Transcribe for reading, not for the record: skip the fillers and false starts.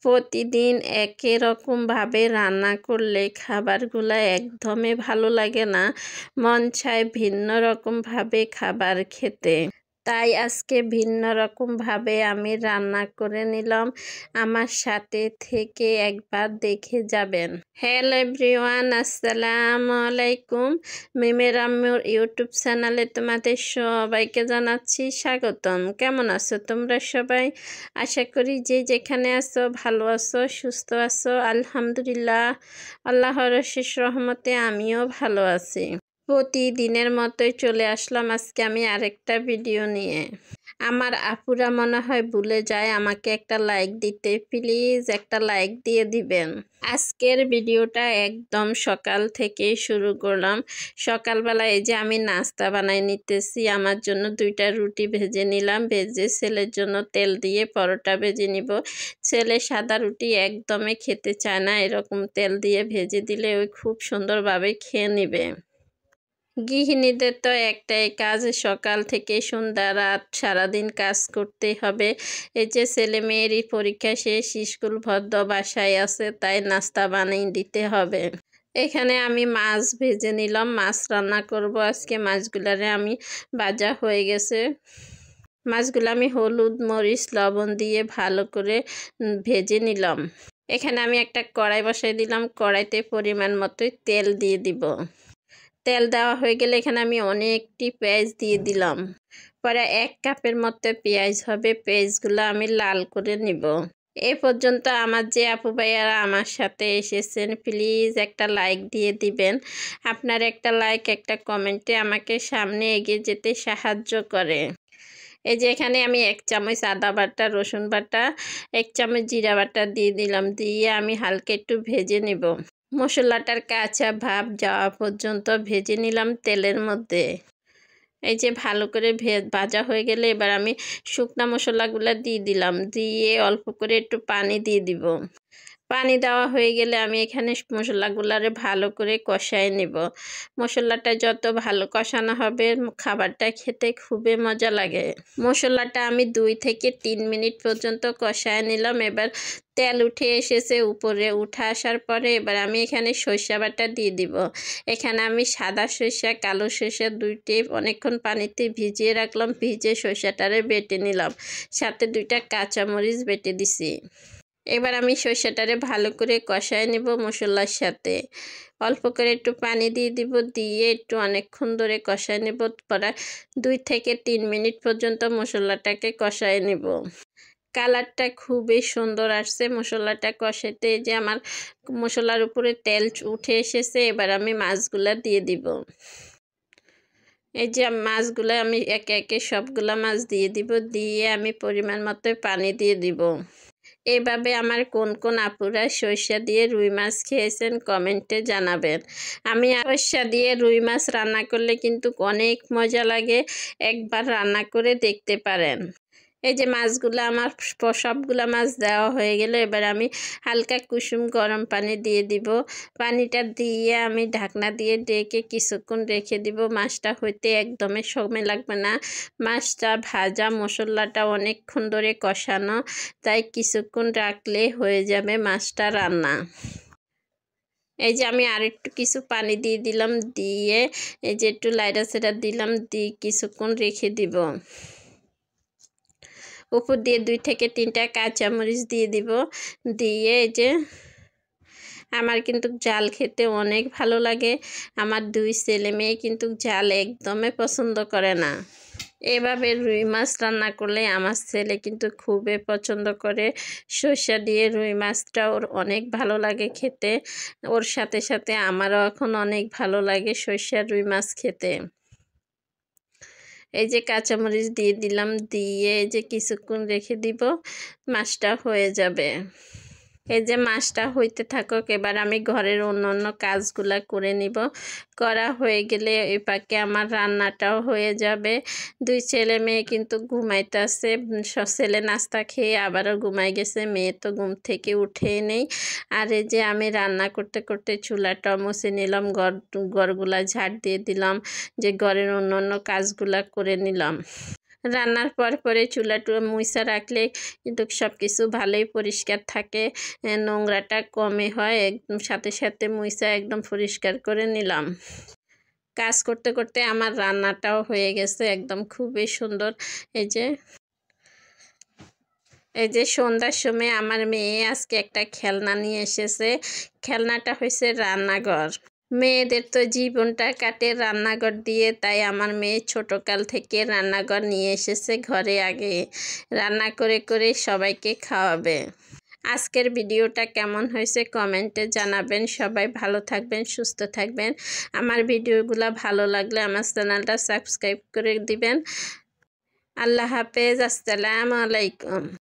প্রতিদিন একই রকমভাবে রান্না করলে খাবারগুলো একদমই ভালো লাগে না, মন চায় ভিন্ন রকমভাবে খাবার খেতে। তাই আজকে ভিন্ন রকমভাবে আমি রান্না করে নিলাম, আমার সাথে থেকে একবার দেখে যাবেন। হ্যালো এভরিওয়ান, আসসালামু আলাইকুম। মিমের আম্মুর ইউটিউব চ্যানেলে তোমাদের সবাইকে জানাচ্ছি স্বাগতম। কেমন আছো তোমরা সবাই? আশা করি যে যেখানে আছো ভালো আছো, সুস্থ আছো। আলহামদুলিল্লাহ, আল্লাহর অশেষ রহমতে আমিও ভালো আছি। প্রতিদিনের মতোই চলে আসলাম আজকে আমি আরেকটা ভিডিও নিয়ে। আমার আপুরা মনে হয় ভুলে যায় আমাকে একটা লাইক দিতে, প্লিজ একটা লাইক দিয়ে দিবেন। আজকের ভিডিওটা একদম সকাল থেকে শুরু করলাম। সকালবেলা এই যে আমি নাস্তা বানাই নিতেছি, আমার জন্য 2টা রুটি ভেজে নিলাম, ভেজে ছেলের জন্য তেল দিয়ে পরোটা ভেজে নিব। ছেলে সাদা রুটি একদমই খেতে চায় না, এরকম তেল দিয়ে ভেজে দিলে ওই খুব সুন্দরভাবে খেয়ে নেবে। গৃহিণীদের তো একটাই কাজ, সকাল থেকে সন্ধ্যা রাত সারাদিন কাজ করতে হবে। এই যে ছেলে মেয়েরই পরীক্ষা শেষ, স্কুল বদ্ধ, বাসায় আছে, তাই নাস্তা বানিয়ে দিতে হবে। এখানে আমি মাছ ভেজে নিলাম, মাছ রান্না করব আজকে। মাছগুলারে আমি ভাজা হয়ে গেছে, মাছগুলো আমি হলুদ মরিচ লবণ দিয়ে ভালো করে ভেজে নিলাম। এখানে আমি একটা কড়াই বসাই দিলাম, কড়াইতে পরিমাণ মতোই তেল দিয়ে দিব। তেল দেওয়া হয়ে গেলে এখানে আমি অনেকটি পেঁয়াজ দিয়ে দিলাম। পরে 1 কাপের মতো পেঁয়াজ হবে, পেঁয়াজগুলো আমি লাল করে নিব। এ পর্যন্ত আমার যে আপু ভাইয়ারা আমার সাথে এসেছেন, প্লিজ একটা লাইক দিয়ে দিবেন। আপনার একটা লাইক একটা কমেন্টে আমাকে সামনে এগিয়ে যেতে সাহায্য করে। এই যে এখানে আমি 1 চামচ আদা বাটা, রসুন বাটা, 1 চামচ জিরা বাটা দিয়ে দিলাম, দিয়ে আমি হালকা একটু ভেজে নিব। মশলাটার কাঁচা ভাব যাওয়া পর্যন্ত ভেজে নিলাম তেলের মধ্যে। এই যে ভালো করে ভাজা হয়ে গেলে এবার আমি শুকনা মশলাগুলো দিয়ে দিলাম, দিয়ে অল্প করে একটু পানি দিয়ে দিব। পানি দেওয়া হয়ে গেলে আমি এখানে মশলাগুলারে ভালো করে কষায় নেব। মশলাটা যত ভালো কষানো হবে খাবারটা খেতে খুবই মজা লাগে। মশলাটা আমি 2 থেকে 3 মিনিট পর্যন্ত কষায় নিলাম। এবার তেল উঠে এসেছে উপরে, উঠে আসার পরে এবার আমি এখানে সরিষা বাটা দিয়ে দিব। এখানে আমি সাদা সরিষা কালো সরিষা 2টি অনেকক্ষণ পানিতে ভিজিয়ে রাখলাম, ভিজে সরিষাটারে বেটে নিলাম, সাথে 2টা কাঁচামরিচ বেটে দিছি। এবার আমি সরিষাটারে ভালো করে কষায় নেব মশলার সাথে। অল্প করে একটু পানি দিয়ে দিব, দিয়ে একটু অনেকক্ষণ ধরে কষায় নেব। পরে 2 থেকে 3 মিনিট পর্যন্ত মশলাটাকে কষায় নেব। কালারটা খুবই সুন্দর আসছে মশলাটা কষাতে। যে আমার মশলার উপরে তেল উঠে এসেছে, এবার আমি মাছগুলা দিয়ে দিব। এই যে মাছগুলো আমি একে একে সবগুলা মাছ দিয়ে দিব, দিয়ে আমি পরিমাণ মতো পানি দিয়ে দিব। এভাবে আমার কোন কোন আপুরা সরিষা দিয়ে রুই মাছ খেয়েছেন কমেন্টে জানাবেন। আমি সরিষা দিয়ে রুই মাছ রান্না করলে কিন্তু অনেক মজা লাগে, একবার রান্না করে দেখতে পারেন। এই যে মাছগুলো আমার সবগুলা মাছ দেওয়া হয়ে গেলে এবার আমি হালকা কুসুম গরম পানি দিয়ে দিব। পানিটা দিয়ে আমি ঢাকনা দিয়ে ডেকে কিছুক্ষণ রেখে দিব। মাছটা হইতে একদমই সময় লাগবে না, মাছটা ভাজা, মশলাটা অনেকক্ষণ ধরে কষানো, তাই কিছুক্ষণ রাখলে হয়ে যাবে মাছটা রান্না। এই যে আমি আরেকটু কিছু পানি দিয়ে দিলাম, দিয়ে এই যে একটু লাইড়া ছেড়া দিলাম, দিয়ে কিছুক্ষণ রেখে দিব। উপর দিয়ে 2 থেকে 3টা কাঁচামরিচ দিয়ে দিব, দিয়ে এই যে আমার কিন্তু ঝাল খেতে অনেক ভালো লাগে। আমার 2 ছেলে মেয়ে কিন্তু ঝাল একদমই পছন্দ করে না। এভাবে রুই মাছ রান্না করলে আমার ছেলে কিন্তু খুবই পছন্দ করে। সরিষা দিয়ে রুই মাছটা ওর অনেক ভালো লাগে খেতে, ওর সাথে সাথে আমারও এখন অনেক ভালো লাগে সরিষা রুই মাছ খেতে। এই যে কাঁচামরিচ দিয়ে দিলাম, দিয়ে এই যে কিছুক্ষণ রেখে দিব, মাছটা হয়ে যাবে। এই যে মাছটা হইতে থাকুক, এবার আমি ঘরের অন্য কাজগুলা করে নিব। করা হয়ে গেলে এই পাকে আমার রান্নাটাও হয়ে যাবে। 2 ছেলে মেয়ে কিন্তু ঘুমাইতেছে, ছেলে নাস্তা খেয়ে আবারও ঘুমাই গেছে, মেয়ে তো ঘুম থেকে উঠেই নেই। আর এই যে আমি রান্না করতে করতে চুলাটা মুছে নিলাম, ঘরগুলা ঝাড় দিয়ে দিলাম, যে ঘরের অন্য কাজগুলা করে নিলাম। রান্নার পরে চুলাটা মুইসা রাখলে কিন্তু সব কিছু ভালোই পরিষ্কার থাকে, নোংরাটা কমে হয়। একদম সাথে সাথে মুইসা একদম পরিষ্কার করে নিলাম। কাজ করতে করতে আমার রান্নাটাও হয়ে গেছে একদম খুবই সুন্দর। এই যে সন্ধ্যার সময় আমার মেয়ে আজকে একটা খেলনা নিয়ে এসেছে। খেলনাটা হয়েছে রান্নাঘর। মেয়েদের তো জীবনটা কাটে রান্নাঘর দিয়ে, তাই আমার মেয়ে ছোটকাল থেকে রান্নাঘর নিয়ে এসেছে ঘরে, আগে রান্না করে করে সবাইকে খাওয়াবে। আজকের ভিডিওটা কেমন হয়েছে কমেন্টে জানাবেন। সবাই ভালো থাকবেন, সুস্থ থাকবেন। আমার ভিডিওগুলো ভালো লাগলে আমার চ্যানেলটা সাবস্ক্রাইব করে দিবেন। আল্লাহ হাফেজ, আসসালামু আলাইকুম।